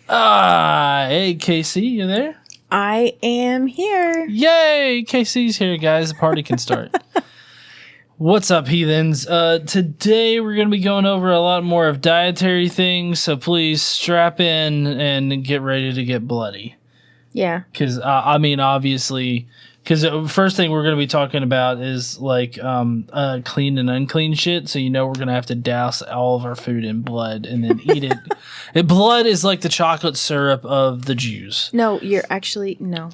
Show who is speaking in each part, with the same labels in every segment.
Speaker 1: Hey, Casey, you there?
Speaker 2: I am here.
Speaker 1: Yay! Casey's here, guys. The party can start. What's up, heathens? Today we're going to be going over a lot more of dietary things, so please strap in and get ready to get bloody.
Speaker 2: Yeah.
Speaker 1: Because, obviously, because the first thing we're going to be talking about is, like, clean and unclean shit, so we're going to have to douse all of our food in blood and then eat it. Blood is like the chocolate syrup of the Jews.
Speaker 2: No, you're actually, no.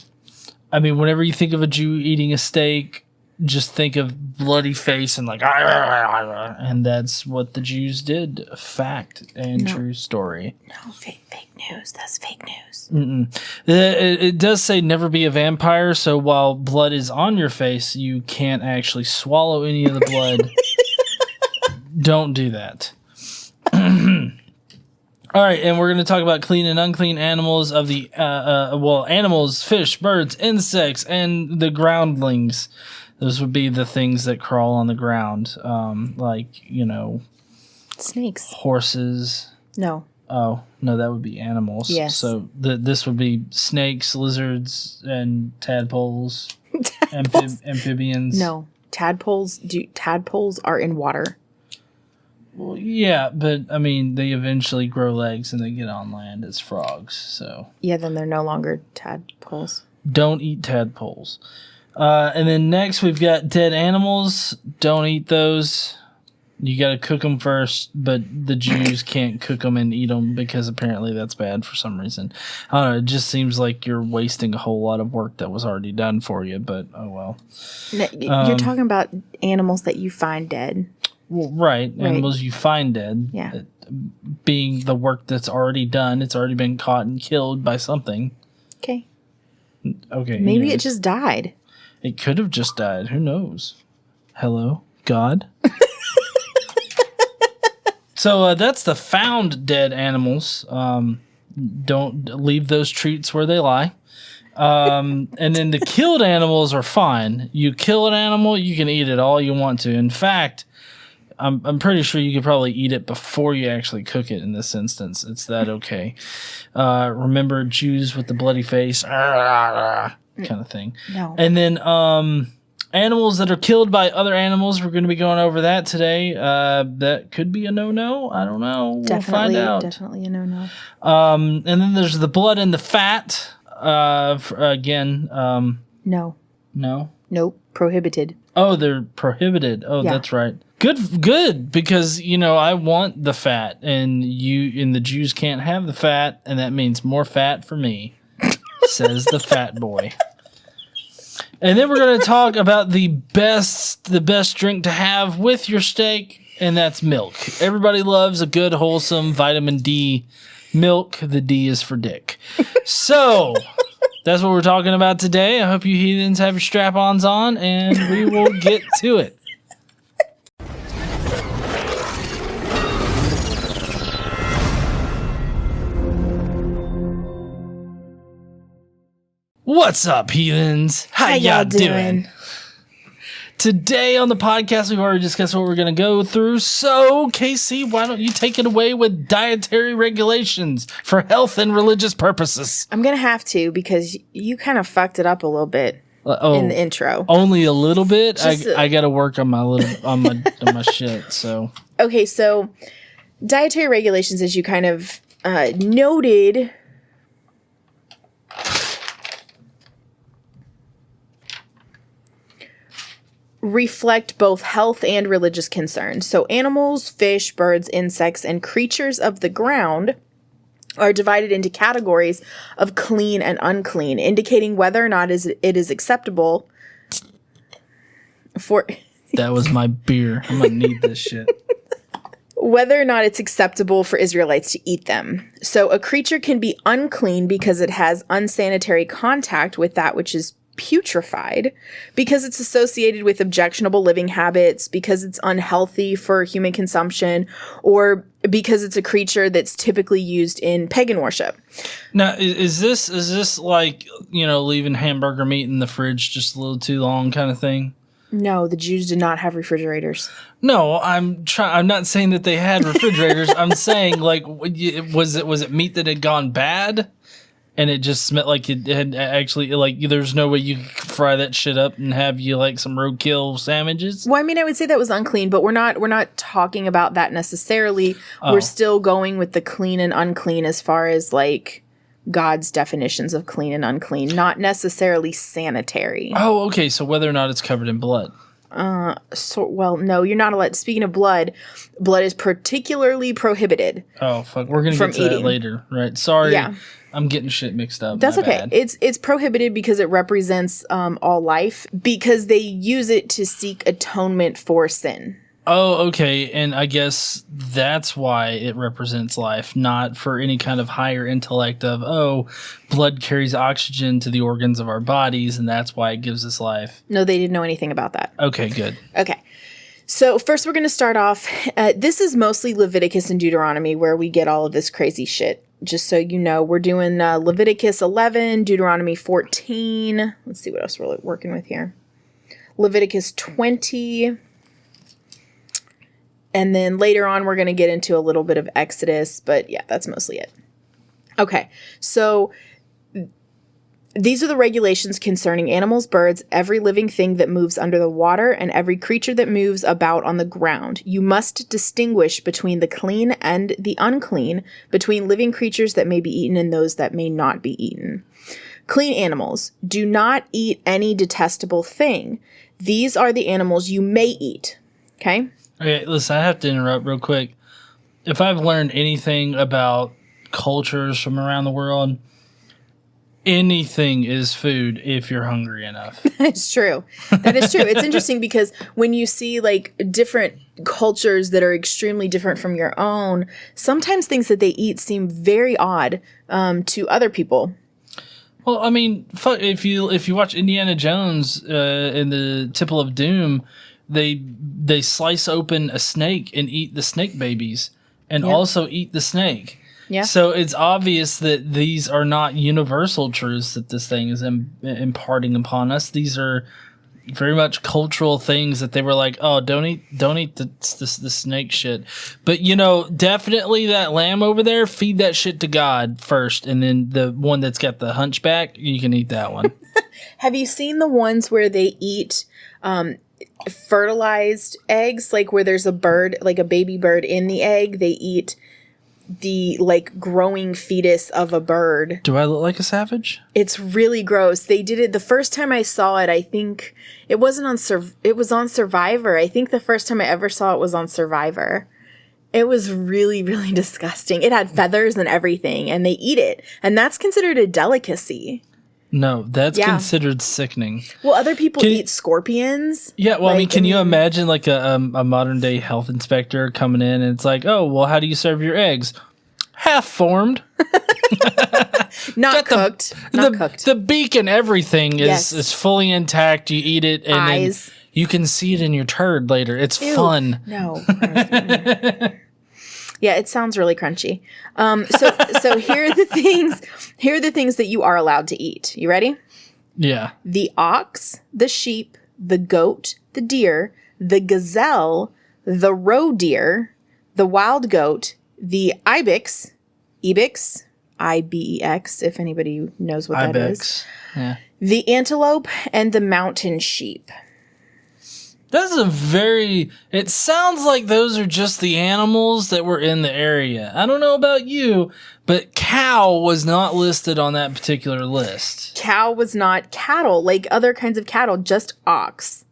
Speaker 1: I mean, whenever you think of a Jew eating a steak, just think of bloody face and like, and that's what the Jews did. Fact and true story.
Speaker 2: No, fake news. That's fake news.
Speaker 1: It does say never be a vampire, so while blood is on your face, you can't actually swallow any of the blood. Don't do that. All right, and we're going to talk about clean and unclean animals of the, animals, fish, birds, insects, and the groundlings. Those would be the things that crawl on the ground,
Speaker 2: snakes,
Speaker 1: horses.
Speaker 2: No.
Speaker 1: Oh, no, that would be animals.
Speaker 2: Yes.
Speaker 1: So this would be snakes, lizards, and tadpoles, amphibians.
Speaker 2: No, tadpoles are in water.
Speaker 1: Well, yeah, but I mean, they eventually grow legs and they get on land as frogs. So
Speaker 2: yeah, then they're no longer tadpoles.
Speaker 1: Don't eat tadpoles. And then next we've got dead animals. Don't eat those. You got to cook them first, but the Jews can't cook them and eat them because apparently that's bad for some reason. I don't know. It just seems like you're wasting a whole lot of work that was already done for you, but oh well.
Speaker 2: You're talking about animals that you find dead.
Speaker 1: Well, right. Animals you find dead.
Speaker 2: Yeah.
Speaker 1: Being the work that's already done. It's already been caught and killed by something.
Speaker 2: Okay.
Speaker 1: Okay.
Speaker 2: Maybe it just died.
Speaker 1: It could have just died. Who knows? Hello, God? So that's the found dead animals. Don't leave those treats where they lie. And then the killed animals are fine. You kill an animal, you can eat it all you want to. In fact, I'm pretty sure you could probably eat it before you actually cook it in this instance. It's that okay. Remember Jews with the bloody face? Kind of thing.
Speaker 2: No.
Speaker 1: And then animals that are killed by other animals, we're going to be going over that today. That could be a no-no. I don't know. We'll find out.
Speaker 2: Definitely a no-no.
Speaker 1: And then there's the blood and the fat. Again.
Speaker 2: No.
Speaker 1: No?
Speaker 2: Nope. Prohibited.
Speaker 1: Oh, they're prohibited. Oh, yeah. That's right. Good, because I want the fat, and the Jews can't have the fat, and that means more fat for me. Says the fat boy. And then we're going to talk about the best drink to have with your steak, and that's milk. Everybody loves a good, wholesome vitamin D milk. The D is for dick. So that's what we're talking about today. I hope you heathens have your strap-ons on, and we will get to it. What's up, heathens? How y'all doing? Today on the podcast, we've already discussed what we're going to go through. So, Casey, why don't you take it away with dietary regulations for health and religious purposes?
Speaker 2: I'm going to have to because you kind of fucked it up a little bit in the intro.
Speaker 1: Only a little bit? I got to work on my shit. So
Speaker 2: okay, so dietary regulations, as you kind of noted, reflect both health and religious concerns. So animals, fish, birds, insects, and creatures of the ground are divided into categories of clean and unclean, indicating whether or not it is acceptable for...
Speaker 1: That was my beer. I'm going to need this shit.
Speaker 2: Whether or not it's acceptable for Israelites to eat them. So a creature can be unclean because it has unsanitary contact with that which is putrefied, because it's associated with objectionable living habits, because it's unhealthy for human consumption, or because it's a creature that's typically used in pagan worship.
Speaker 1: Now, is this like, leaving hamburger meat in the fridge just a little too long kind of thing?
Speaker 2: No, the Jews did not have refrigerators.
Speaker 1: No, I'm not saying that they had refrigerators. I'm saying, like, was it meat that had gone bad, and it just smelled like it had actually, like, there's no way you could fry that shit up and have you like some roadkill sandwiches?
Speaker 2: Well, I mean, I would say that was unclean, but we're not talking about that necessarily. Oh. We're still going with the clean and unclean as far as like God's definitions of clean and unclean, not necessarily sanitary.
Speaker 1: Oh, okay. So whether or not it's covered in blood.
Speaker 2: Well, no, you're not allowed. Speaking of blood is particularly prohibited.
Speaker 1: Oh, fuck. We're going to get to that later, right? Sorry.
Speaker 2: Yeah.
Speaker 1: I'm getting shit mixed up.
Speaker 2: That's okay. Bad. It's prohibited because it represents all life, because they use it to seek atonement for sin.
Speaker 1: Oh, okay. And I guess that's why it represents life, not for any kind of higher intellect of, oh, blood carries oxygen to the organs of our bodies, and that's why it gives us life.
Speaker 2: No, they didn't know anything about that.
Speaker 1: Okay, good.
Speaker 2: Okay. So first we're going to start off. This is mostly Leviticus and Deuteronomy where we get all of this crazy shit. Just so you know, we're doing Leviticus 11, Deuteronomy 14. Let's see what else we're working with here. Leviticus 20. And then later on, we're going to get into a little bit of Exodus. But yeah, that's mostly it. Okay, so these are the regulations concerning animals, birds, every living thing that moves under the water, and every creature that moves about on the ground. You must distinguish between the clean and the unclean, between living creatures that may be eaten and those that may not be eaten. Clean animals. Do not eat any detestable thing. These are the animals you may eat. Okay?
Speaker 1: Okay, listen, I have to interrupt real quick. If I've learned anything about cultures from around the world, anything is food if you're hungry enough.
Speaker 2: It's true. That is true. It's interesting because when you see like different cultures that are extremely different from your own, sometimes things that they eat seem very odd to other people.
Speaker 1: Well, I mean, if you watch Indiana Jones in the Temple of Doom, they slice open a snake and eat the snake babies and also eat the snake. Yeah. So it's obvious that these are not universal truths that this thing is imparting upon us. These are very much cultural things that they were like, oh, don't eat the snake shit. But, you know, definitely that lamb over there, feed that shit to God first. And then the one that's got the hunchback, you can eat that one.
Speaker 2: Have you seen the ones where they eat fertilized eggs? Like where there's a bird, like a baby bird in the egg, they eat the like growing fetus of a bird.
Speaker 1: Do I look like a savage?
Speaker 2: It's really gross. They did it the first time I saw it. I think it wasn't on it was on Survivor. I think the first time I ever saw it was on Survivor. It was really, really disgusting. It had feathers and everything, and they eat it, and that's considered a delicacy.
Speaker 1: No, that's considered sickening.
Speaker 2: Well, other people eat scorpions.
Speaker 1: Yeah, well, like, can you imagine like a modern day health inspector coming in and it's like, oh, well, how do you serve your eggs? Half formed.
Speaker 2: Not cooked. Not cooked.
Speaker 1: The beak and everything is fully intact. You eat it and
Speaker 2: eyes.
Speaker 1: Then you can see it in your turd later. It's fun.
Speaker 2: No. Yeah, it sounds really crunchy. So here are the things. Here are the things that you are allowed to eat. You ready?
Speaker 1: Yeah.
Speaker 2: The ox, the sheep, the goat, the deer, the gazelle, the roe deer, the wild goat, the ibex, I-B-E-X, if anybody knows what that is.
Speaker 1: Yeah.
Speaker 2: The antelope, and the mountain sheep.
Speaker 1: That's it sounds like those are just the animals that were in the area. I don't know about you, but cow was not listed on that particular list.
Speaker 2: Cow was not cattle, like other kinds of cattle, just ox.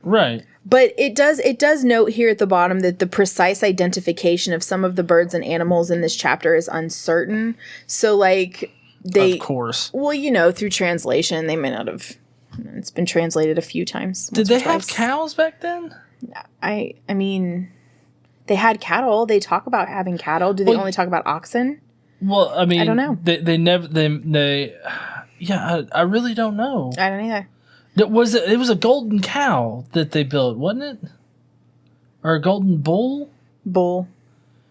Speaker 1: Right.
Speaker 2: But it does note here at the bottom that the precise identification of some of the birds and animals in this chapter is uncertain. So like
Speaker 1: of course.
Speaker 2: Well, you know, through translation, they may not have. It's been translated a few times.
Speaker 1: Did they have cows back then?
Speaker 2: I mean, they had cattle. They talk about having cattle. Do they only talk about oxen?
Speaker 1: Well, I mean,
Speaker 2: I don't know.
Speaker 1: They never. Yeah, I really don't know.
Speaker 2: I don't either.
Speaker 1: It was a golden cow that they built, wasn't it? Or a golden bull?
Speaker 2: Bull.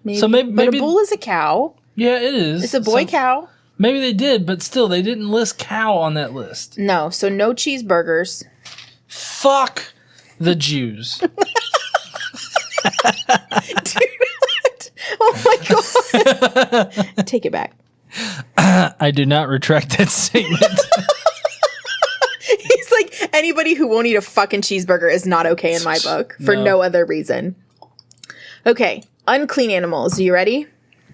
Speaker 2: Maybe.
Speaker 1: So maybe
Speaker 2: but a bull is a cow.
Speaker 1: Yeah, it is.
Speaker 2: It's a boy cow.
Speaker 1: Maybe they did, but still, they didn't list cow on that list.
Speaker 2: No, so no cheeseburgers.
Speaker 1: Fuck The Jews.
Speaker 2: Do not. Oh my God. Take it back.
Speaker 1: I do not retract that statement.
Speaker 2: He's like, anybody who won't eat a fucking cheeseburger is not okay in my book for no other reason. Okay, unclean animals. Are you ready?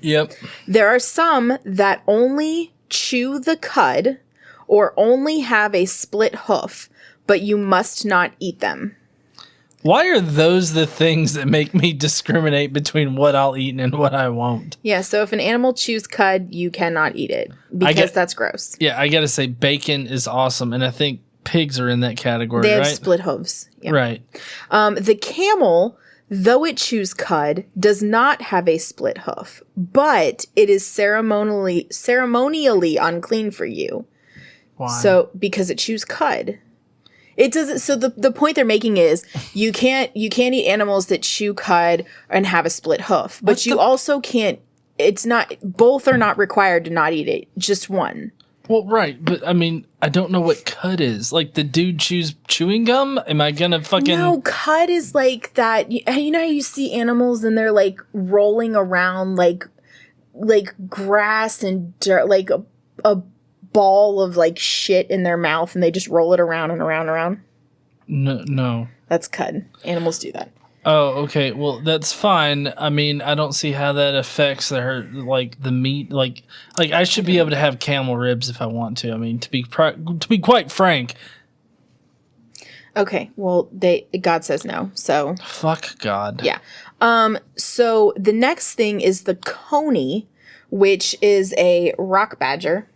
Speaker 1: Yep.
Speaker 2: There are some that only chew the cud or only have a split hoof, but you must not eat them.
Speaker 1: Why are those the things that make me discriminate between what I'll eat and what I won't?
Speaker 2: Yeah, so if an animal chews cud, you cannot eat it because that's gross.
Speaker 1: Yeah, I gotta say, bacon is awesome, and I think pigs are in that category,
Speaker 2: They have
Speaker 1: right?
Speaker 2: split hooves. Yeah.
Speaker 1: Right.
Speaker 2: The camel, though it chews cud, does not have a split hoof, but it is ceremonially unclean for you.
Speaker 1: Why?
Speaker 2: So because it chews cud. It doesn't. So the point they're making is you can't eat animals that chew cud and have a split hoof, but you also can't. It's not. Both are not required to not eat it. Just one.
Speaker 1: Well, right, but I mean, I don't know what cud is. Like the dude chews chewing gum. Am I gonna fucking?
Speaker 2: No, cud is like that. You know how you see animals and they're like rolling around like grass and dirt, like a ball of like shit in their mouth, and they just roll it around and around and around.
Speaker 1: No.
Speaker 2: That's cud. Animals do that.
Speaker 1: Oh, okay. Well, that's fine. I mean, I don't see how that affects the meat. Like I should be able to have camel ribs if I want to. I mean, to be quite frank.
Speaker 2: Okay. Well, God says no. So
Speaker 1: fuck God.
Speaker 2: Yeah. So the next thing is the coney, which is a rock badger.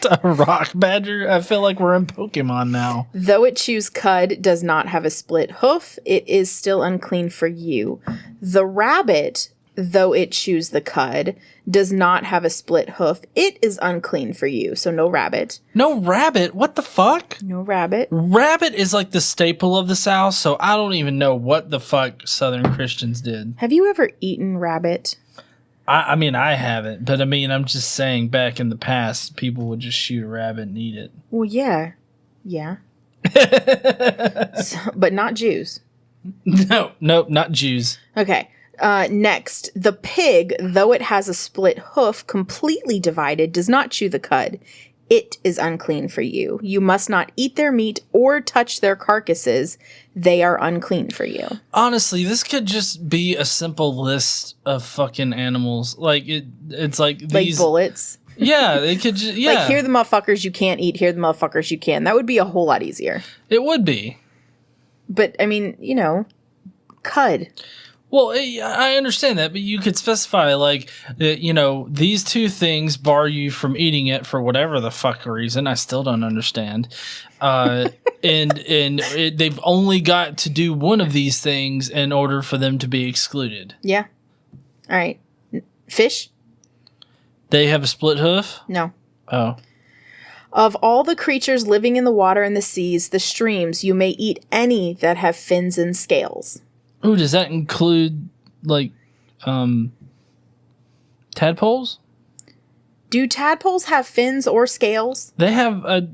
Speaker 1: A rock badger? I feel like we're in Pokemon now.
Speaker 2: Though it chews cud, does not have a split hoof, it is still unclean for you. The rabbit, though it chews the cud, does not have a split hoof, it is unclean for you. So no rabbit.
Speaker 1: No rabbit? What the fuck?
Speaker 2: No rabbit.
Speaker 1: Rabbit is like the staple of the South, so I don't even know what the fuck Southern Christians did.
Speaker 2: Have you ever eaten rabbit?
Speaker 1: I mean, I haven't, but I mean, I'm just saying back in the past, people would just shoot a rabbit and eat it.
Speaker 2: Well, yeah. Yeah. But not Jews.
Speaker 1: No, not Jews.
Speaker 2: Okay. Next, the pig, though it has a split hoof completely divided, does not chew the cud. It is unclean for you. You must not eat their meat or touch their carcasses. They are unclean for you.
Speaker 1: Honestly, this could just be a simple list of fucking animals. Like it's like these
Speaker 2: bullets.
Speaker 1: Yeah, they could just
Speaker 2: Like, here are the motherfuckers you can't eat. Here are the motherfuckers you can. That would be a whole lot easier.
Speaker 1: It would be.
Speaker 2: But I mean, cud.
Speaker 1: Well, I understand that, but you could specify, like, these two things bar you from eating it for whatever the fuck reason. I still don't understand. They've only got to do one of these things in order for them to be excluded.
Speaker 2: Yeah. All right. Fish?
Speaker 1: They have a split hoof?
Speaker 2: No.
Speaker 1: Oh.
Speaker 2: Of all the creatures living in the water and the seas, the streams, you may eat any that have fins and scales.
Speaker 1: Ooh, does that include, like, tadpoles?
Speaker 2: Do tadpoles have fins or scales?
Speaker 1: They have a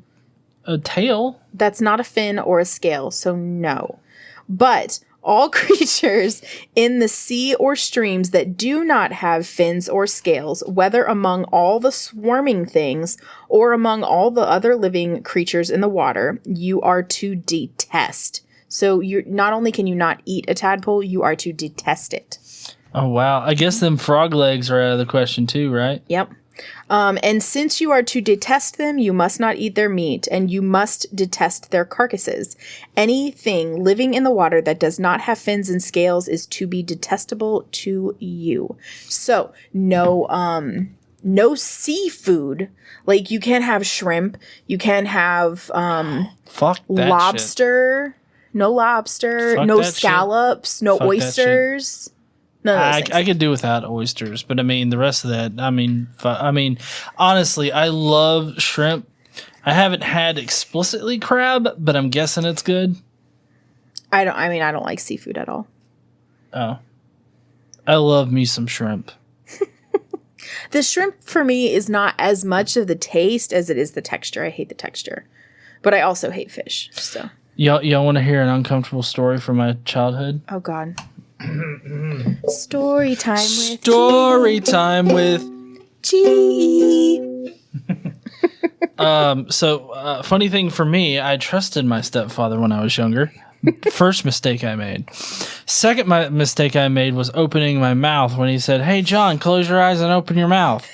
Speaker 1: tail.
Speaker 2: That's not a fin or a scale, so no. But all creatures in the sea or streams that do not have fins or scales, whether among all the swarming things or among all the other living creatures in the water, you are to detest. So you're not only can you not eat a tadpole, you are to detest it.
Speaker 1: Oh, wow. I guess them frog legs are out of the question too, right?
Speaker 2: Yep. And since you are to detest them, you must not eat their meat, and you must detest their carcasses. Anything living in the water that does not have fins and scales is to be detestable to you. So no seafood. Like, you can't have shrimp. You can't have
Speaker 1: fuck that
Speaker 2: lobster. Shit. No lobster.
Speaker 1: Fuck
Speaker 2: no scallops.
Speaker 1: Shit.
Speaker 2: No
Speaker 1: Fuck
Speaker 2: oysters.
Speaker 1: I could do without oysters, but I mean the rest of that. I mean, honestly, I love shrimp. I haven't had explicitly crab, but I'm guessing it's good.
Speaker 2: I don't like seafood at all.
Speaker 1: Oh, I love me some shrimp.
Speaker 2: The shrimp for me is not as much of the taste as it is the texture. I hate the texture, but I also hate fish. So
Speaker 1: Y'all want to hear an uncomfortable story from my childhood?
Speaker 2: Oh, God. Story time with G.
Speaker 1: Funny thing for me, I trusted my stepfather when I was younger. First mistake I made. Second mistake I made was opening my mouth when he said, "Hey, John, close your eyes and open your mouth."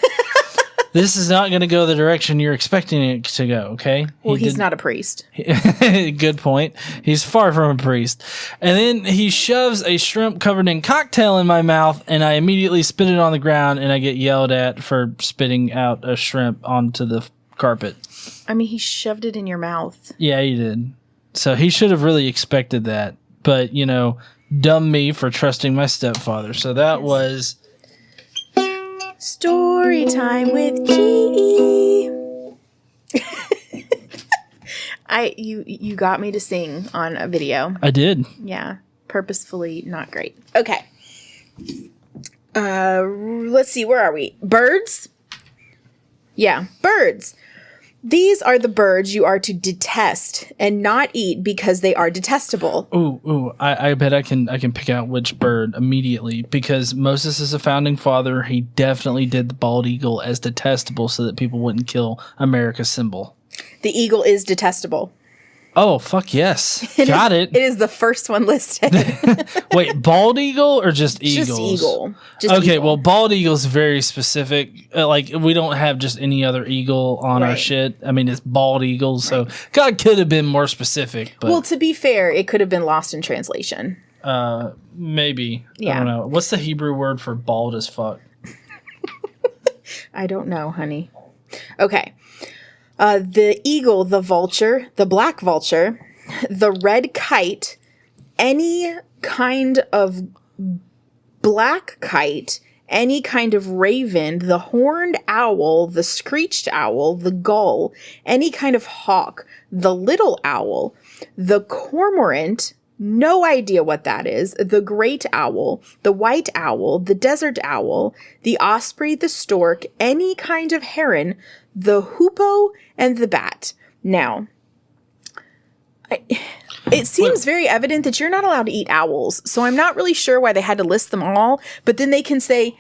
Speaker 1: This is not going to go the direction you're expecting it to go, okay?
Speaker 2: Well, he's not a priest.
Speaker 1: Good point. He's far from a priest. And then he shoves a shrimp covered in cocktail in my mouth, and I immediately spit it on the ground, and I get yelled at for spitting out a shrimp onto the carpet.
Speaker 2: I mean, he shoved it in your mouth.
Speaker 1: Yeah, he did. So he should have really expected that. But, dumb me for trusting my stepfather. So that was...
Speaker 2: Story time with G. You got me to sing on a video.
Speaker 1: I did.
Speaker 2: Yeah, purposefully not great. Okay. Let's see. Where are we? Birds? Yeah, birds. These are the birds you are to detest and not eat because they are detestable.
Speaker 1: Ooh! I bet I can pick out which bird immediately because Moses is a founding father. He definitely did the bald eagle as detestable so that people wouldn't kill America's symbol.
Speaker 2: The eagle is detestable.
Speaker 1: Oh, fuck yes. It
Speaker 2: is the first one listed.
Speaker 1: Wait, bald eagle or just eagles?
Speaker 2: Just eagle.
Speaker 1: Okay, well, bald eagle's very specific. We don't have just any other eagle on our shit. I mean, it's bald eagle, so God could have been more specific. But,
Speaker 2: well, to be fair, it could have been lost in translation.
Speaker 1: Maybe.
Speaker 2: Yeah.
Speaker 1: I don't know. What's the Hebrew word for bald as fuck?
Speaker 2: I don't know, honey. Okay. The eagle, the vulture, the black vulture, the red kite, any kind of black kite, any kind of raven, the horned owl, the screeched owl, the gull, any kind of hawk, the little owl, the cormorant, no idea what that is, the great owl, the white owl, the desert owl, the osprey, the stork, any kind of heron, the hoopoe, and the bat. Now, it seems very evident that you're not allowed to eat owls, so I'm not really sure why they had to list them all, but then they can say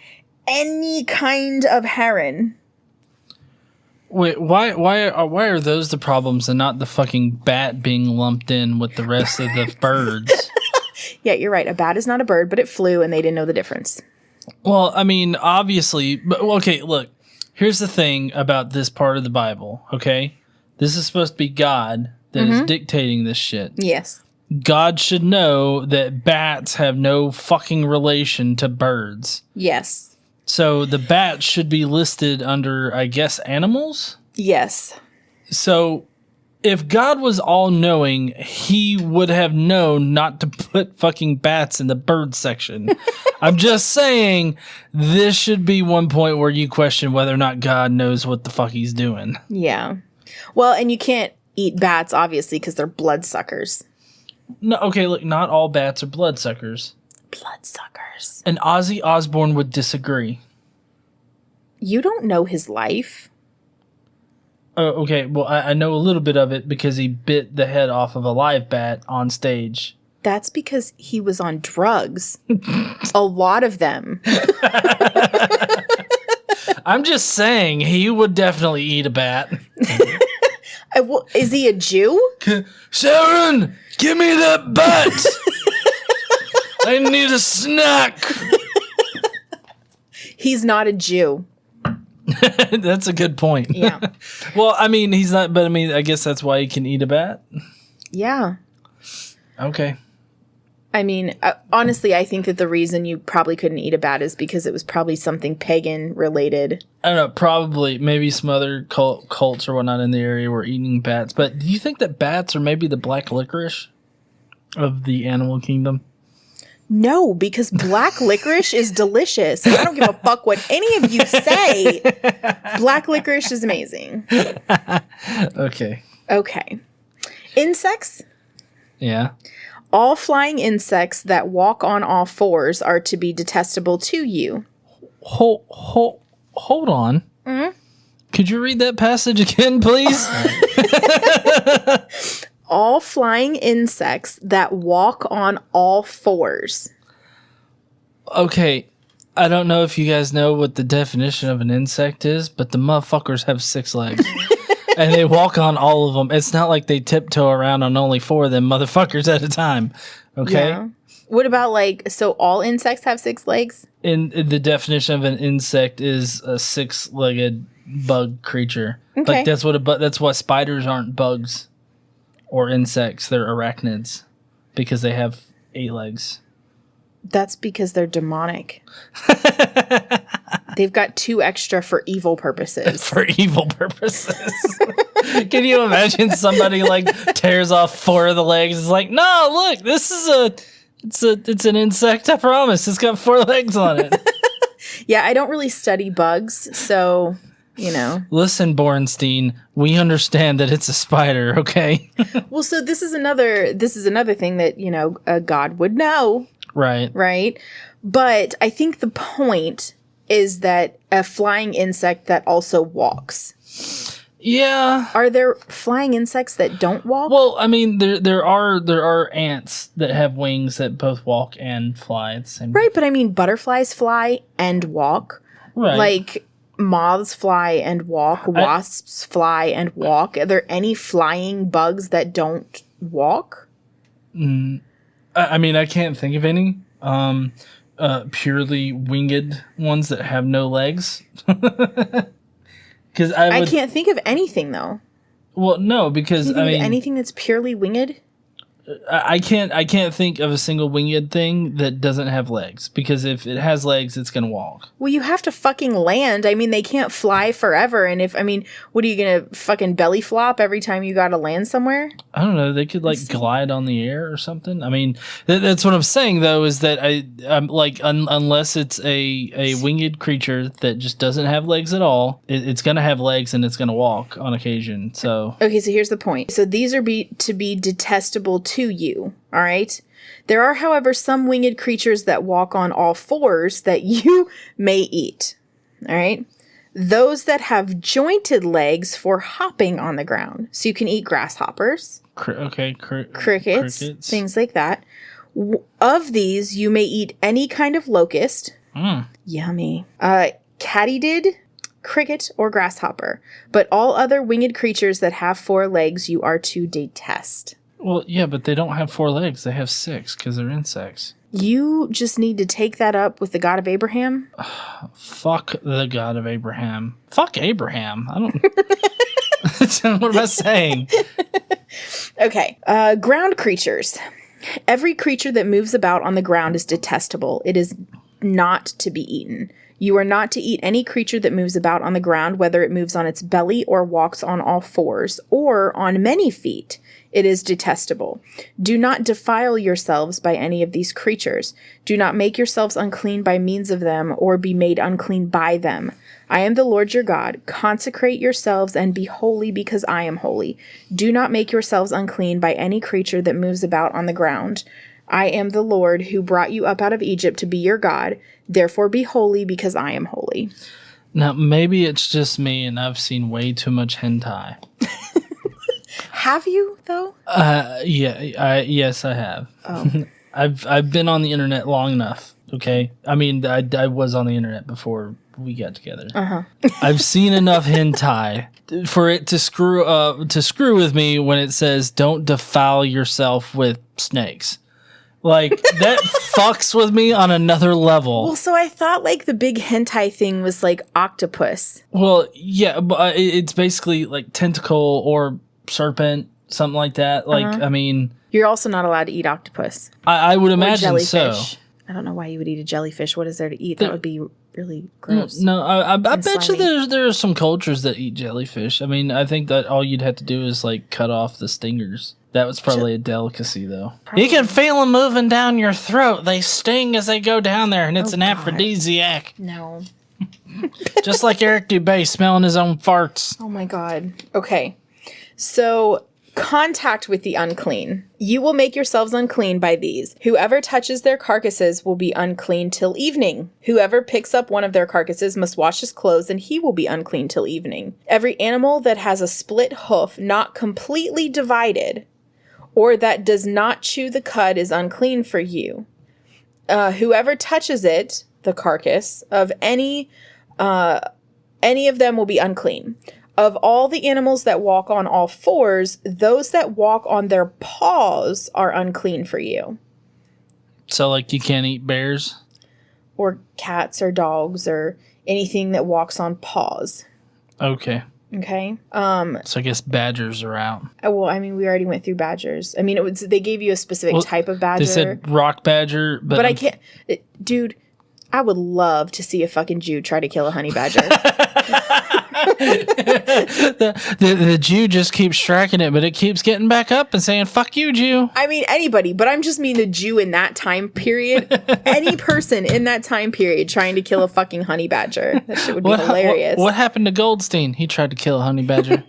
Speaker 2: any kind of heron.
Speaker 1: Wait, why are those the problems and not the fucking bat being lumped in with the rest of the birds?
Speaker 2: Yeah, you're right. A bat is not a bird, but it flew and they didn't know the difference.
Speaker 1: Well, I mean, obviously, but okay, look. Here's the thing about this part of the Bible, okay? This is supposed to be God that is dictating this shit.
Speaker 2: Yes.
Speaker 1: God should know that bats have no fucking relation to birds.
Speaker 2: Yes.
Speaker 1: So the bat should be listed under, I guess, animals?
Speaker 2: Yes.
Speaker 1: So if God was all-knowing, he would have known not to put fucking bats in the bird section. I'm just saying, this should be one point where you question whether or not God knows what the fuck he's doing.
Speaker 2: Yeah. Well, and you can't eat bats, obviously, because they're bloodsuckers.
Speaker 1: No, okay, look, not all bats are bloodsuckers.
Speaker 2: Bloodsuckers.
Speaker 1: And Ozzy Osbourne would disagree.
Speaker 2: You don't know his life.
Speaker 1: Okay, well, I know a little bit of it because he bit the head off of a live bat on stage.
Speaker 2: That's because he was on drugs. A lot of them.
Speaker 1: I'm just saying, he would definitely eat a bat.
Speaker 2: Is he a Jew?
Speaker 1: Sharon, give me that bat! I need a snack!
Speaker 2: He's not a Jew.
Speaker 1: That's a good point.
Speaker 2: Yeah.
Speaker 1: Well, I mean, he's not, but I mean, I guess that's why he can eat a bat.
Speaker 2: Yeah.
Speaker 1: Okay.
Speaker 2: I mean, honestly, I think that the reason you probably couldn't eat a bat is because it was probably something pagan related.
Speaker 1: I don't know, probably, maybe some other cults or whatnot in the area were eating bats. But do you think that bats are maybe the black licorice of the animal kingdom?
Speaker 2: No, because black licorice is delicious. I don't give a fuck what any of you say. Black licorice is amazing.
Speaker 1: Okay.
Speaker 2: Okay. Insects?
Speaker 1: Yeah.
Speaker 2: All flying insects that walk on all fours are to be detestable to you.
Speaker 1: Hold on. Mm-hmm. Could you read that passage again, please?
Speaker 2: all flying insects that walk on all fours.
Speaker 1: Okay, I don't know if you guys know what the definition of an insect is, but the motherfuckers have 6 legs. And they walk on all of them. It's not like they tiptoe around on only 4 of them motherfuckers at a time. Okay?
Speaker 2: Yeah. What about so all insects have 6 legs?
Speaker 1: In the definition of an insect is a 6-legged bug creature.
Speaker 2: Okay.
Speaker 1: Like that's why spiders aren't bugs or insects. They're arachnids because they have 8 legs.
Speaker 2: That's because they're demonic. They've got 2 extra for evil purposes.
Speaker 1: For evil purposes. Can you imagine somebody tears off 4 of the legs? It's like, no, look, this is it's an insect. I promise. It's got 4 legs on it.
Speaker 2: Yeah, I don't really study bugs, so
Speaker 1: Listen, Bornstein, we understand that it's a spider. Okay.
Speaker 2: Well, so this is another thing that God would know. Right. But I think the point is that a flying insect that also walks.
Speaker 1: Yeah.
Speaker 2: Are there flying insects that don't walk?
Speaker 1: Well, I mean, there are ants that have wings that both walk and fly at the same time.
Speaker 2: Right, but I mean, butterflies fly and walk.
Speaker 1: Right.
Speaker 2: Like moths fly and walk. Wasps fly and walk. Are there any flying bugs that don't walk?
Speaker 1: I mean, I can't think of any. Purely winged ones that have no legs. Because
Speaker 2: I can't think of anything though.
Speaker 1: Well, no, because
Speaker 2: Can you think of anything that's purely winged?
Speaker 1: I can't think of a single winged thing that doesn't have legs. Because if it has legs, it's gonna walk.
Speaker 2: Well, you have to fucking land. I mean, they can't fly forever. And what are you gonna fucking belly flop every time you gotta land somewhere?
Speaker 1: I don't know. They could glide on the air or something. I mean, that's what I'm saying though. Is that I'm unless it's a winged creature that just doesn't have legs at all, it's gonna have legs and it's gonna walk on occasion. So
Speaker 2: okay, so here's the point. So these are to be detestable to you. All right. There are, however, some winged creatures that walk on all fours that you may eat. All right. Those that have jointed legs for hopping on the ground. So you can eat grasshoppers. Crickets. Things like that. Of these, you may eat any kind of locust. Yummy. Katydid, cricket, or grasshopper. But all other winged creatures that have 4 legs you are to detest.
Speaker 1: Well, yeah, but they don't have 4 legs. They have 6 because they're insects.
Speaker 2: You just need to take that up with the God of Abraham.
Speaker 1: Fuck the God of Abraham. Fuck Abraham. I don't... What am I saying?
Speaker 2: Okay. Ground creatures. Every creature that moves about on the ground is detestable. It is not to be eaten. You are not to eat any creature that moves about on the ground, whether it moves on its belly or walks on all fours, or on many feet. It is detestable. Do not defile yourselves by any of these creatures. Do not make yourselves unclean by means of them, or be made unclean by them. I am the Lord your God. Consecrate yourselves and be holy, because I am holy. Do not make yourselves unclean by any creature that moves about on the ground. I am the Lord who brought you up out of Egypt to be your God. Therefore be holy, because I am holy.
Speaker 1: Now, maybe it's just me and I've seen way too much hentai.
Speaker 2: Have you, though?
Speaker 1: Yes, I have.
Speaker 2: Oh.
Speaker 1: I've been on the internet long enough, okay? I mean, I was on the internet before we got together.
Speaker 2: Uh-huh.
Speaker 1: I've seen enough hentai for it to screw with me when it says, don't defile yourself with snakes. Like, that fucks with me on another level.
Speaker 2: Well, so I thought, the big hentai thing was, octopus.
Speaker 1: Well, yeah, but it's basically, tentacle or serpent, something like that. I mean...
Speaker 2: You're also not allowed to eat octopus.
Speaker 1: I would imagine so.
Speaker 2: I don't know why you would eat a jellyfish. What is there to eat? That would be really gross.
Speaker 1: No, I bet you there are some cultures that eat jellyfish. I mean, I think that all you'd have to do is, cut off the stingers. That was probably a delicacy, though. Probably. You can feel them moving down your throat. They sting as they go down there, and it's an aphrodisiac.
Speaker 2: No.
Speaker 1: Just like Eric Dubé smelling his own farts.
Speaker 2: Oh, my God. Okay. So, contact with the unclean. You will make yourselves unclean by these. Whoever touches their carcasses will be unclean till evening. Whoever picks up one of their carcasses must wash his clothes, and he will be unclean till evening. Every animal that has a split hoof, not completely divided, or that does not chew the cud is unclean for you. Whoever touches it, the carcass, of any of them will be unclean. Of all the animals that walk on all fours, those that walk on their paws are unclean for you.
Speaker 1: So, like, you can't eat bears?
Speaker 2: Or cats or dogs or anything that walks on paws.
Speaker 1: Okay.
Speaker 2: Okay.
Speaker 1: So I guess badgers are out.
Speaker 2: Well, I mean, we already went through badgers. I mean, they gave you a specific type of badger.
Speaker 1: They said rock badger, but
Speaker 2: I can't. Dude, I would love to see a fucking Jew try to kill a honey badger.
Speaker 1: the Jew just keeps striking it, but it keeps getting back up and saying, fuck you, Jew.
Speaker 2: I mean, anybody, but I'm just mean the Jew in that time period. Any person in that time period trying to kill a fucking honey badger. That shit would be hilarious.
Speaker 1: What happened to Goldstein? He tried to kill a honey badger.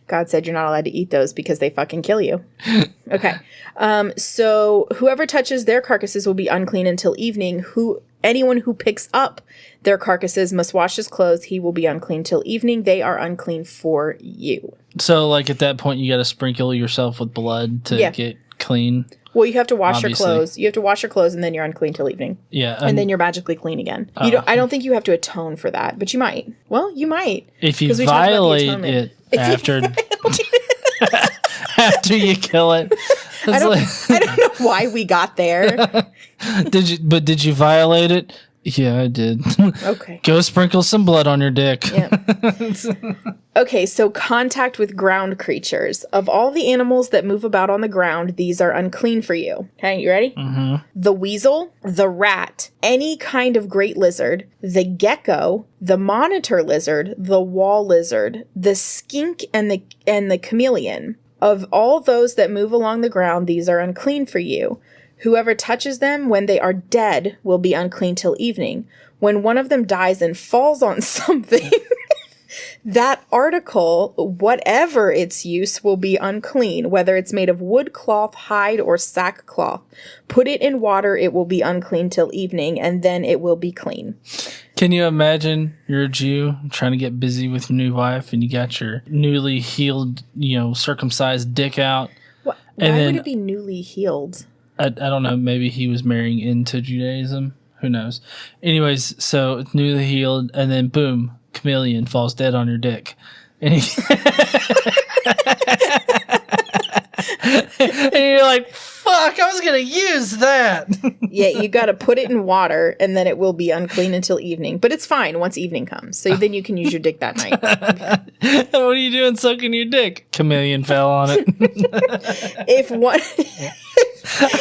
Speaker 2: God said you're not allowed to eat those because they fucking kill you. Okay. So whoever touches their carcasses will be unclean until evening. Anyone who picks up their carcasses must wash his clothes. He will be unclean till evening. They are unclean for you.
Speaker 1: So, like, at that point, you got to sprinkle yourself with blood to get clean.
Speaker 2: Well, you have to wash your clothes. You have to wash your clothes, and then you're unclean till evening.
Speaker 1: Yeah.
Speaker 2: And then you're magically clean again. I don't think you have to atone for that, but you might. Well, you might.
Speaker 1: If you violate it after after you kill it.
Speaker 2: I don't know why we got there.
Speaker 1: Did you violate it? Yeah, I did.
Speaker 2: Okay.
Speaker 1: Go sprinkle some blood on your dick.
Speaker 2: Yeah. Okay, so contact with ground creatures. Of all the animals that move about on the ground, these are unclean for you. Okay, you ready?
Speaker 1: Mm-hmm.
Speaker 2: The weasel, the rat, any kind of great lizard, the gecko, the monitor lizard, the wall lizard, the skink, and the chameleon. Of all those that move along the ground, these are unclean for you. Whoever touches them when they are dead will be unclean till evening. When one of them dies and falls on something, that article, whatever its use, will be unclean, whether it's made of wood, cloth, hide, or sackcloth. Put it in water, it will be unclean till evening, and then it will be clean.
Speaker 1: Can you imagine you're a Jew trying to get busy with your new wife and you got your newly healed, circumcised dick out?
Speaker 2: Why would it be newly healed?
Speaker 1: I don't know. Maybe he was marrying into Judaism. Who knows? Anyways, so it's newly healed, and then boom, chameleon falls dead on your dick. And, and you're like, fuck, I was going to use that.
Speaker 2: Yeah, you got to put it in water, and then it will be unclean until evening. But it's fine once evening comes. So then you can use your dick that night.
Speaker 1: Okay. What are you doing soaking your dick? Chameleon fell on it.
Speaker 2: If one...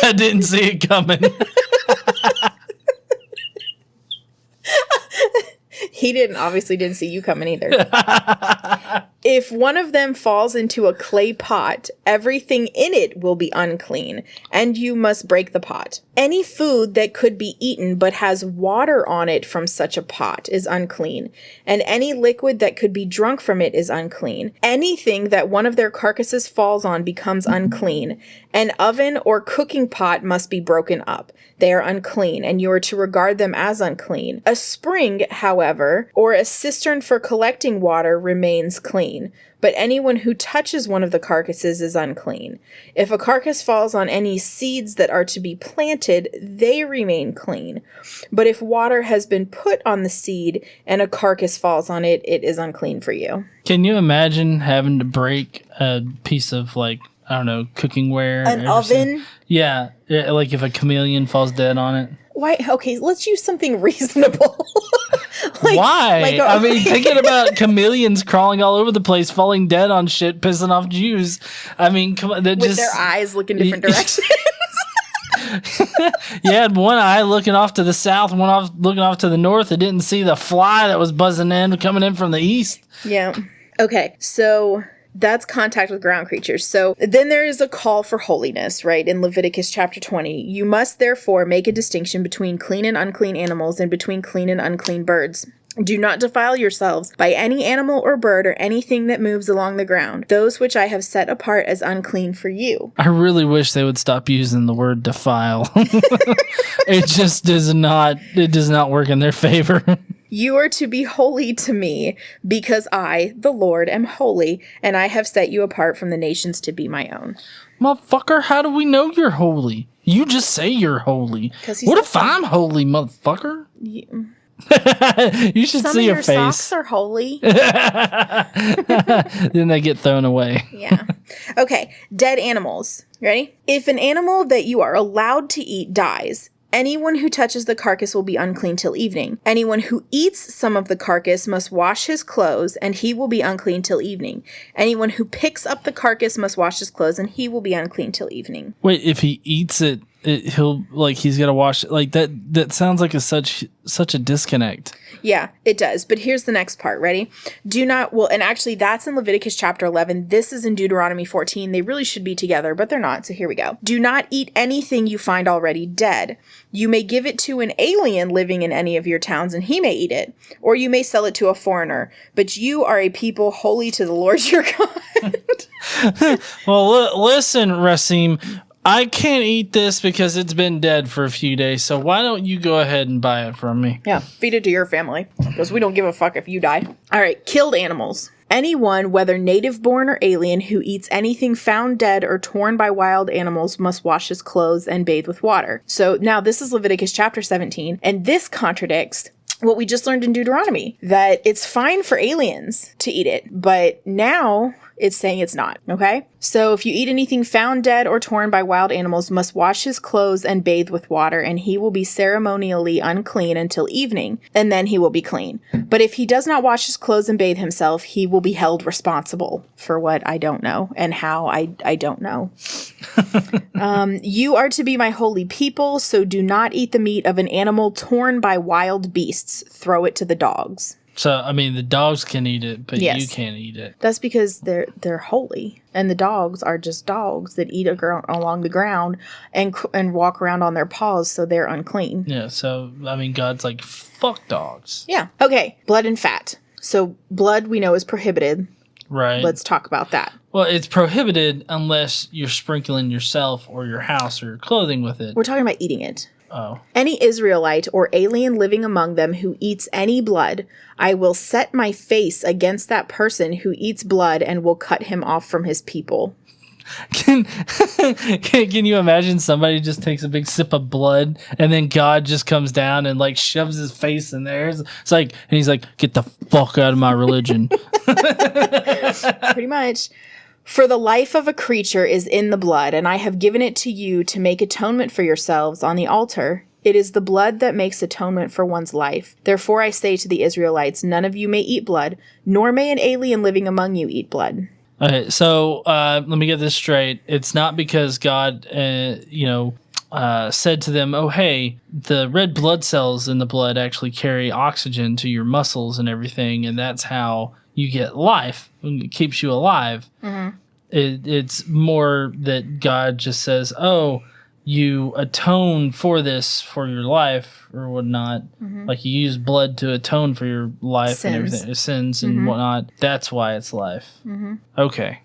Speaker 1: I didn't see it coming.
Speaker 2: He obviously didn't see you coming either. If one of them falls into a clay pot, everything in it will be unclean, and you must break the pot. Any food that could be eaten but has water on it from such a pot is unclean, and any liquid that could be drunk from it is unclean. Anything that one of their carcasses falls on becomes unclean. An oven or cooking pot must be broken up. They are unclean, and you are to regard them as unclean. A spring, however, or a cistern for collecting water remains clean, but anyone who touches one of the carcasses is unclean. If a carcass falls on any seeds that are to be planted, they remain clean. But if water has been put on the seed and a carcass falls on it, it is unclean for you.
Speaker 1: Can you imagine having to break a piece of, cooking ware?
Speaker 2: An oven?
Speaker 1: Yeah, like if a chameleon falls dead on it.
Speaker 2: Why? Okay, let's use something reasonable.
Speaker 1: Why? I mean, thinking about chameleons crawling all over the place, falling dead on shit, pissing off Jews. I mean, come on.
Speaker 2: With their eyes looking different directions.
Speaker 1: You had one eye looking off to the south, one looking off to the north. It didn't see the fly that was buzzing coming in from the east.
Speaker 2: Yeah. Okay, so... that's contact with ground creatures. So then there is a call for holiness, right? In Leviticus chapter 20. You must therefore make a distinction between clean and unclean animals and between clean and unclean birds. Do not defile yourselves by any animal or bird or anything that moves along the ground, those which I have set apart as unclean for you.
Speaker 1: I really wish they would stop using the word defile. It just does not work in their favor.
Speaker 2: You are to be holy to me, because I, the Lord, am holy, and I have set you apart from the nations to be my own.
Speaker 1: Motherfucker, how do we know you're holy? You just say you're holy. What if I'm holy, motherfucker? You should see your face. Some of your
Speaker 2: socks are holy.
Speaker 1: Then they get thrown away.
Speaker 2: Yeah. Okay. Dead animals. Ready? If an animal that you are allowed to eat dies, anyone who touches the carcass will be unclean till evening. Anyone who eats some of the carcass must wash his clothes, and he will be unclean till evening. Anyone who picks up the carcass must wash his clothes, and he will be unclean till evening.
Speaker 1: Wait, if he eats it, he's got to wash it. Like that sounds like such a disconnect.
Speaker 2: Yeah, it does. But here's the next part. Ready? And actually that's in Leviticus chapter 11. This is in Deuteronomy 14. They really should be together, but they're not. So here we go. Do not eat anything you find already dead. You may give it to an alien living in any of your towns, and he may eat it. Or you may sell it to a foreigner. But you are a people holy to the Lord your God.
Speaker 1: Well, listen, Rasim. I can't eat this because it's been dead for a few days, so why don't you go ahead and buy it from me?
Speaker 2: Yeah, feed it to your family, because we don't give a fuck if you die. All right, killed animals. Anyone, whether native-born or alien, who eats anything found dead or torn by wild animals must wash his clothes and bathe with water. So now this is Leviticus chapter 17, and this contradicts what we just learned in Deuteronomy, that it's fine for aliens to eat it, but now it's saying it's not, okay? So if you eat anything found dead or torn by wild animals, must wash his clothes and bathe with water, and he will be ceremonially unclean until evening, and then he will be clean. But if he does not wash his clothes and bathe himself, he will be held responsible for what I don't know, and how I don't know. You are to be my holy people, so do not eat the meat of an animal torn by wild beasts. Throw it to the dogs.
Speaker 1: So, I mean, the dogs can eat it, but you can't eat it.
Speaker 2: That's because they're holy. And the dogs are just dogs that eat along the ground and walk around on their paws, so they're unclean.
Speaker 1: Yeah, so, I mean, God's like, fuck dogs.
Speaker 2: Yeah. Okay, blood and fat. So, blood we know is prohibited.
Speaker 1: Right.
Speaker 2: Let's talk about that.
Speaker 1: Well, it's prohibited unless you're sprinkling yourself or your house or your clothing with it.
Speaker 2: We're talking about eating it.
Speaker 1: Oh.
Speaker 2: Any Israelite or alien living among them who eats any blood, I will set my face against that person who eats blood and will cut him off from his people.
Speaker 1: Can you imagine somebody just takes a big sip of blood and then God just comes down and like shoves his face in there? It's like, and he's like, get the fuck out of my religion.
Speaker 2: Pretty much. For the life of a creature is in the blood, and I have given it to you to make atonement for yourselves on the altar. It is the blood that makes atonement for one's life. Therefore I say to the Israelites, none of you may eat blood, nor may an alien living among you eat blood.
Speaker 1: Okay, so let me get this straight. It's not because God, said to them, oh, hey, the red blood cells in the blood actually carry oxygen to your muscles and everything, and that's how you get life. It keeps you alive. Mm-hmm. It's more that God just says, oh, you atone for this for your life or whatnot. Mm-hmm. Like you use blood to atone for your life and everything, sins and whatnot. That's why it's life. Mm-hmm. Okay.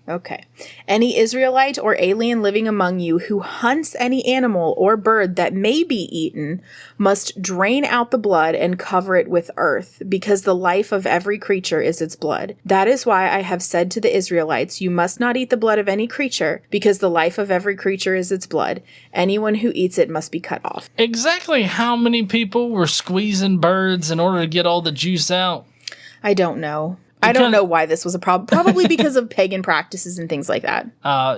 Speaker 1: Any
Speaker 2: Israelite or alien living among you who hunts any animal or bird that may be eaten must drain out the blood and cover it with earth, because the life of every creature is its blood. That is why I have said to the Israelites, you must not eat the blood of any creature, because the life of every creature is its blood. Anyone who eats it must be cut off.
Speaker 1: Exactly how many people were squeezing birds in order to get all the juice out?
Speaker 2: I don't know. I don't know why this was a problem. Probably because of pagan practices and things like that.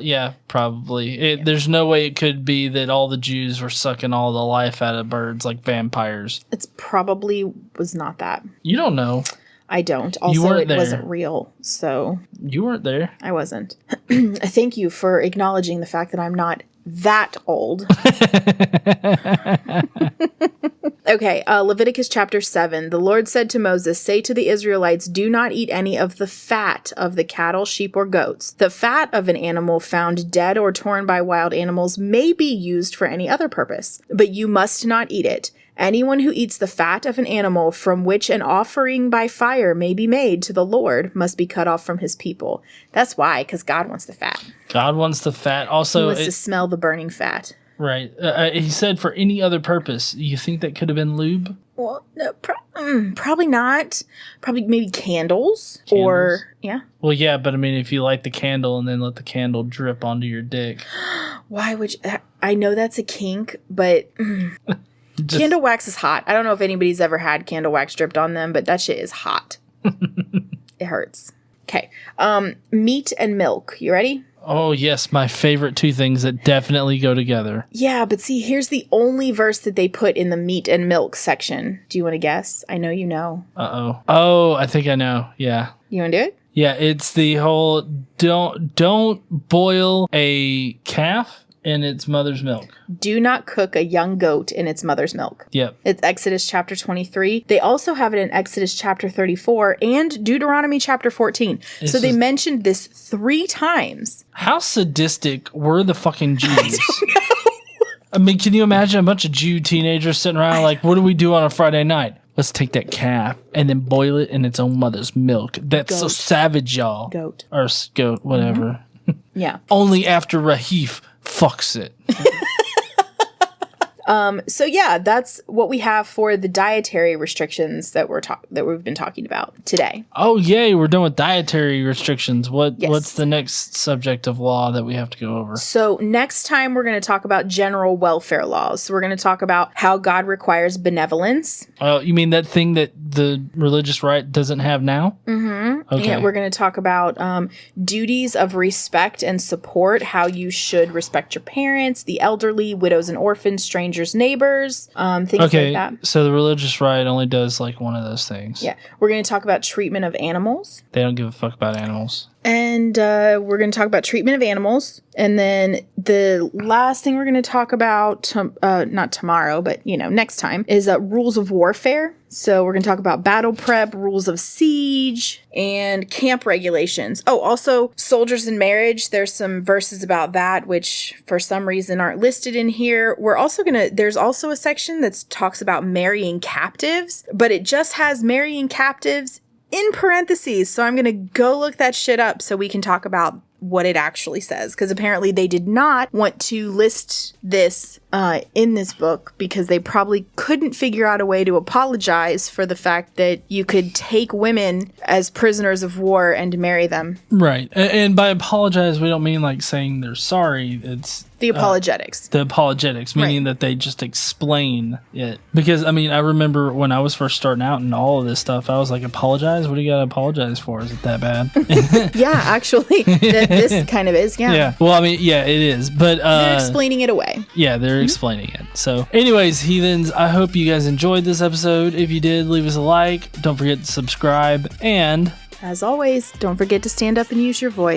Speaker 1: Yeah, probably. There's no way it could be that all the Jews were sucking all the life out of birds like vampires.
Speaker 2: It's probably was not that.
Speaker 1: You don't know.
Speaker 2: I don't. Also, it wasn't real, so... You
Speaker 1: weren't there.
Speaker 2: I wasn't. Thank you for acknowledging the fact that I'm not that old. Okay, Leviticus chapter 7. The Lord said to Moses, say to the Israelites, do not eat any of the fat of the cattle, sheep, or goats. The fat of an animal found dead or torn by wild animals may be used for any other purpose, but you must not eat it. Anyone who eats the fat of an animal from which an offering by fire may be made to the Lord must be cut off from his people. That's why, because God wants the fat.
Speaker 1: God wants the fat. Also,
Speaker 2: he wants to smell the burning fat.
Speaker 1: Right. He said for any other purpose. You think that could have been lube?
Speaker 2: Well, no, probably not. Probably maybe candles, or yeah.
Speaker 1: Well, yeah, but I mean, if you light the candle and then let the candle drip onto your dick.
Speaker 2: Why would you? I know that's a kink, but candle wax is hot. I don't know if anybody's ever had candle wax dripped on them, but that shit is hot. It hurts. Okay. Meat and milk. You ready?
Speaker 1: Oh, yes. My favorite two things that definitely go together.
Speaker 2: Yeah, but see, here's the only verse that they put in the meat and milk section. Do you want to guess? I know you know.
Speaker 1: Uh-oh. Oh, I think I know. Yeah.
Speaker 2: You want to do it?
Speaker 1: Yeah, it's the whole don't boil a calf in its mother's milk.
Speaker 2: Do not cook a young goat in its mother's milk.
Speaker 1: Yep.
Speaker 2: It's Exodus chapter 23. They also have it in Exodus chapter 34 and Deuteronomy chapter 14. So they mentioned this 3 times.
Speaker 1: How sadistic were the fucking Jews? I mean, can you imagine a bunch of Jew teenagers sitting around like, what do we do on a Friday night? Let's take that calf and then boil it in its own mother's milk. That's so savage, y'all.
Speaker 2: Goat.
Speaker 1: Or goat, whatever.
Speaker 2: Yeah.
Speaker 1: Only after Rahif fucks it.
Speaker 2: So yeah, that's what we have for the dietary restrictions that we've been talking about today.
Speaker 1: Oh yay, we're done with dietary restrictions. What's the next subject of law that we have to go over?
Speaker 2: So next time we're going to talk about general welfare laws. So we're going to talk about how God requires benevolence.
Speaker 1: Oh, you mean that thing that the religious right doesn't have now?
Speaker 2: Mm-hmm.
Speaker 1: Okay.
Speaker 2: Yeah, we're going to talk about duties of respect and support, how you should respect your parents, the elderly, widows and orphans, strangers, neighbors, things like that.
Speaker 1: So the religious right only does like one of those things.
Speaker 2: Yeah. We're going to talk about treatment of animals.
Speaker 1: They don't give a fuck about animals.
Speaker 2: And we're going to talk about treatment of animals. And then the last thing we're going to talk about, not tomorrow, but, next time, is rules of warfare. So we're going to talk about battle prep, rules of siege, and camp regulations. Oh, also soldiers in marriage. There's some verses about that, which for some reason aren't listed in here. There's also a section that talks about marrying captives, but it just has marrying captives in parentheses. So I'm going to go look that shit up so we can talk about what it actually says, because apparently they did not want to list this in this book because they probably couldn't figure out a way to apologize for the fact that you could take women as prisoners of war and marry them.
Speaker 1: Right. And by apologize, we don't mean like saying they're sorry. It's
Speaker 2: the apologetics.
Speaker 1: The apologetics, meaning that they just explain it. Because, I mean, I remember when I was first starting out and all of this stuff, I was like, apologize? What do you got to apologize for? Is it that bad?
Speaker 2: Yeah, actually, this kind of is,
Speaker 1: Yeah. Well, I mean, yeah, it is. But
Speaker 2: they're explaining it away.
Speaker 1: Yeah, they're explaining it. So, anyways, heathens, I hope you guys enjoyed this episode. If you did, leave us a like. Don't forget to subscribe. And
Speaker 2: as always, don't forget to stand up and use your voice.